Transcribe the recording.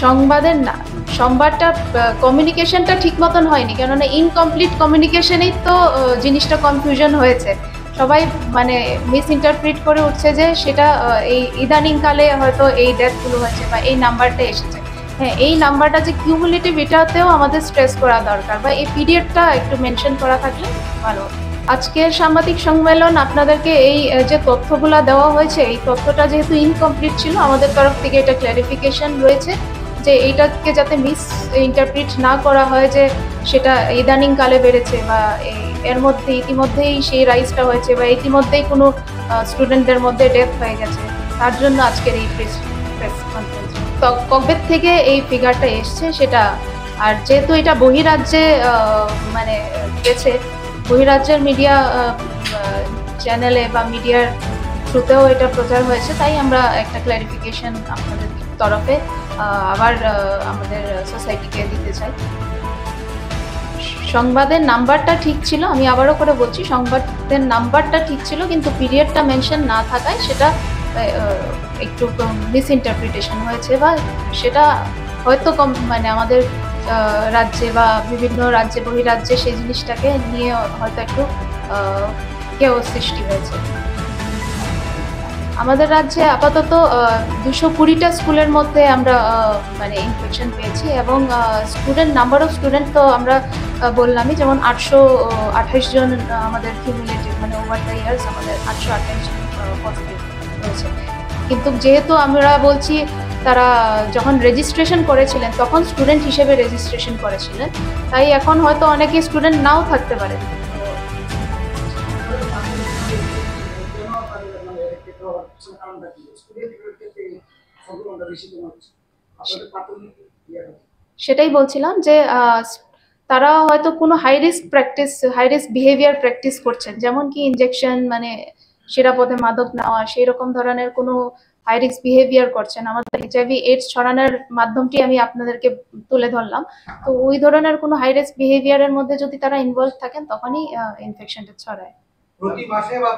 সংবাদের না, সংবাদটা কমিউনিকেশনটা ঠিক মতন হয়নি, কেননা ইনকমপ্লিট কমিউনিকেশনেই তো জিনিসটা কনফিউশন হয়েছে। সবাই মানে মিস ইন্টারপ্রিট করে উঠছে যে সেটা এই ইদানিংকালে হয়তো এই ডেথগুলো হয়েছে বা এই নাম্বারটা এসেছে। হ্যাঁ, এই নাম্বারটা যে কিউমুলেটিভ, এটাতেও আমাদের স্ট্রেস করা দরকার, বা এই পিরিয়ডটা একটু মেনশন করা থাকলে ভালো। আজকের সাংবাদিক সম্মেলন আপনাদেরকে এই যে তথ্যগুলো দেওয়া হয়েছে, এই তথ্যটা যেহেতু ইনকমপ্লিট ছিল, আমাদের তরফ থেকে এটা ক্ল্যারিফিকেশন রয়েছে যে এইটাকে যাতে মিস ইন্টারপ্রিট না করা হয় যে সেটা ইদানিং কালে বেড়েছে বা এর মধ্যে ইতিমধ্যেই সেই রাইজটা হয়েছে বা ইতিমধ্যেই কোনো স্টুডেন্টদের মধ্যে ডেথ হয়ে গেছে। তার জন্য আজকের এই প্রেস কনফারেন্স। কবে থেকে এই ফিগারটা এসছে সেটা, আর যেহেতু এটা বহিরাজ্যে মানে গেছে, বহিরাজ্যের মিডিয়া চ্যানেলে বা মিডিয়ার থ্রুতেও এটা প্রচার হয়েছে, তাই আমরা একটা ক্ল্যারিফিকেশন আপনাদের তরফে আবার আমাদের সোসাইটিকে দিতে চাই। সংবাদের নাম্বারটা ঠিক ছিল, আমি আবারও করে বলছি, সংবাদের নাম্বারটা ঠিক ছিল, কিন্তু পিরিয়ডটা মেনশন না থাকায় সেটা একটু মিস ইন্টারপ্রিটেশন হয়েছে, বা সেটা হয়তো মানে আমাদের রাজ্যে বা বিভিন্ন রাজ্যে বহিরাজ্যে সেই জিনিসটাকে নিয়ে হয়তো একটু কেউ সৃষ্টি হয়েছে। আমাদের রাজ্যে আপাতত 220টা স্কুলের মধ্যে আমরা মানে ইনফেকশন পেয়েছি, এবং স্টুডেন্ট নাম্বার অফ স্টুডেন্ট তো আমরা বললামই, যেমন 828 জন আমাদের কিউমুলেটিভ, মানে ওভার দ্য ইয়ার্স আমাদের 828 জন পজিটিভ হয়েছে। কিন্তু যেহেতু আমরা বলছি তারা যখন রেজিস্ট্রেশন করেছিলেন তখন স্টুডেন্ট হিসেবে রেজিস্ট্রেশন করেছিলেন, তাই এখন হয়তো অনেকে স্টুডেন্ট নাও থাকতে পারে। সেটাই বলছিলাম যে তারা হয়তো কোনো হাই রিস্ক বিহেভিয়ার প্র্যাকটিস করছেন, যেমন কি ইনজেকশন, মানে সেরা পথে মাদক নেওয়া, সেই রকম ধরনের কোনো হাই রিস্ক বিহেভিয়ার করছেন। আমাদের এইচআইভি এইডস ছড়ানোর মাধ্যমটি আমি আপনাদেরকে তুলে ধরলাম, তো ওই ধরনের কোনো হাই রিস্ক বিহেভিয়ারের মধ্যে যদি তারা ইনভলভ থাকেন তখনই ইনফেকশনটা ছড়ায়। প্রতি মাসে বা